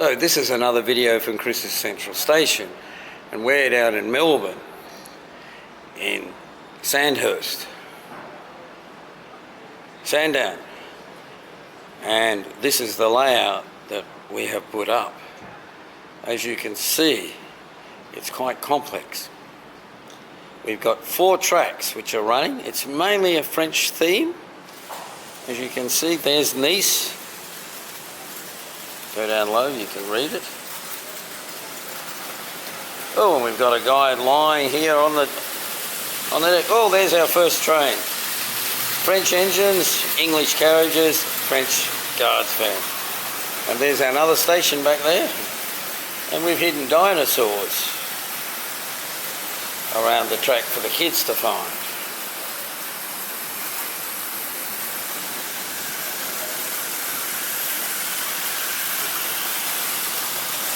So this is another video from Chris's Central Station, and we're down in Melbourne in Sandown, and this is the layout that we have put up. As you can see, it's quite complex. We've got 4 tracks which are running. It's mainly a French theme. As you can see, there's Nice. Go down low, you can read it. Oh, and we've got a guy lying here on the deck. Oh, there's our first train. French engines, English carriages, French guards van. And there's another station back there. And we've hidden dinosaurs around the track for the kids to find.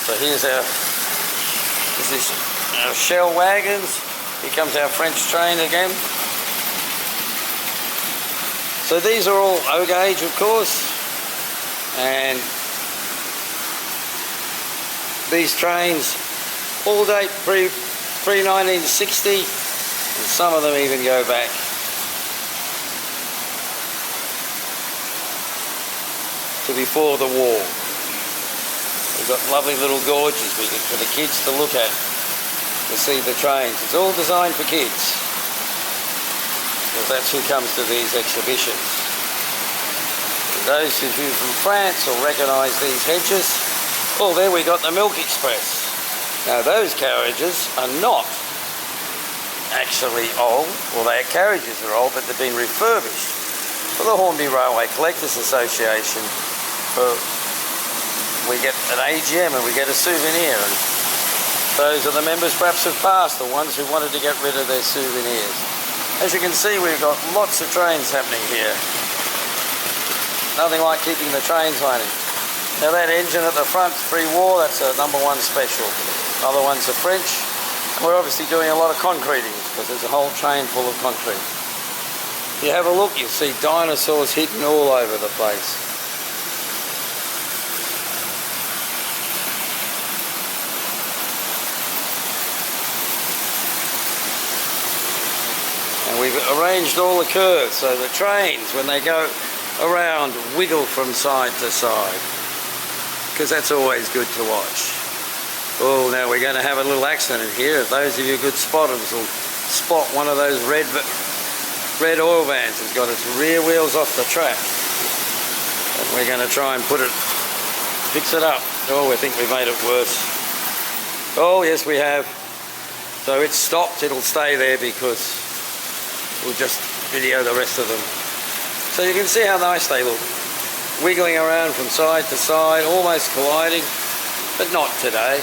So here's this is our shell wagons. Here comes our French train again. So these are all O gauge, of course, and these trains all date pre-1960, and some of them even go back to before the war. We've got lovely little gorges for the kids to look at, to see the trains. It's all designed for kids, because that's who comes to these exhibitions. And those of you from France will recognise these hedges. Oh, there we got the Milk Express. Now those carriages are not actually old. Well, their carriages are old, but they've been refurbished for the Hornby Railway Collectors Association. We get an AGM and we get a souvenir, and those are the members perhaps have passed, the ones who wanted to get rid of their souvenirs. As you can see, we've got lots of trains happening here. Nothing like keeping the trains running. Now that engine at the front, pre-war, that's a #1 special. Other ones are French. And we're obviously doing a lot of concreting, because there's a whole train full of concrete. If you have a look, you'll see dinosaurs hidden all over the place. And we've arranged all the curves so the trains, when they go around, wiggle from side to side, because that's always good to watch. Oh, now we're going to have a little accident here. If those of you good spotters will spot one of those red oil vans has got its rear wheels off the track, and we're going to try and fix it up. Oh, I think we made it worse. Oh yes, we have. So it's stopped. It'll stay there because we'll just video the rest of them. So you can see how nice they look. Wiggling around from side to side, almost colliding, but not today.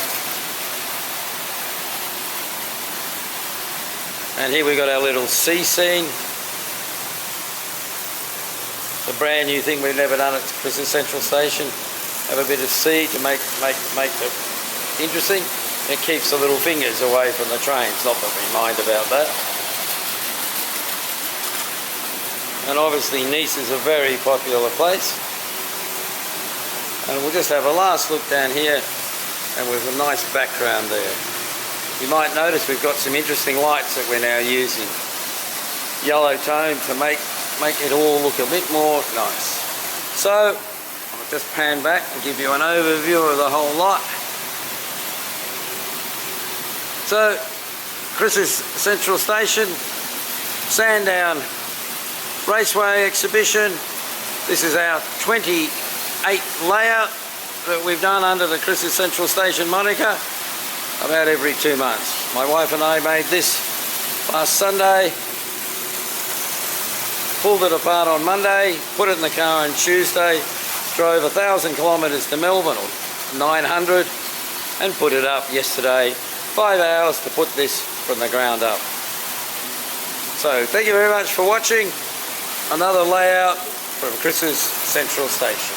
And here we got our little sea scene. The brand new thing we've never done at Chris's Central Station. Have a bit of sea to make it interesting. It keeps the little fingers away from the trains, not that we mind about that. And obviously Nice is a very popular place. And we'll just have a last look down here, and with a nice background there. You might notice we've got some interesting lights that we're now using. Yellow tone to make it all look a bit more nice. So I'll just pan back and give you an overview of the whole lot. So Chris's Central Station, Sandown Raceway exhibition. This is our 28th layout that we've done under the Chris's Central Station moniker, about every 2 months. My wife and I made this last Sunday, pulled it apart on Monday, put it in the car on Tuesday, drove 1,000 kilometres to Melbourne, or 900, and put it up yesterday. 5 hours to put this from the ground up. So thank you very much for watching. Another layout from Chris's Central Station.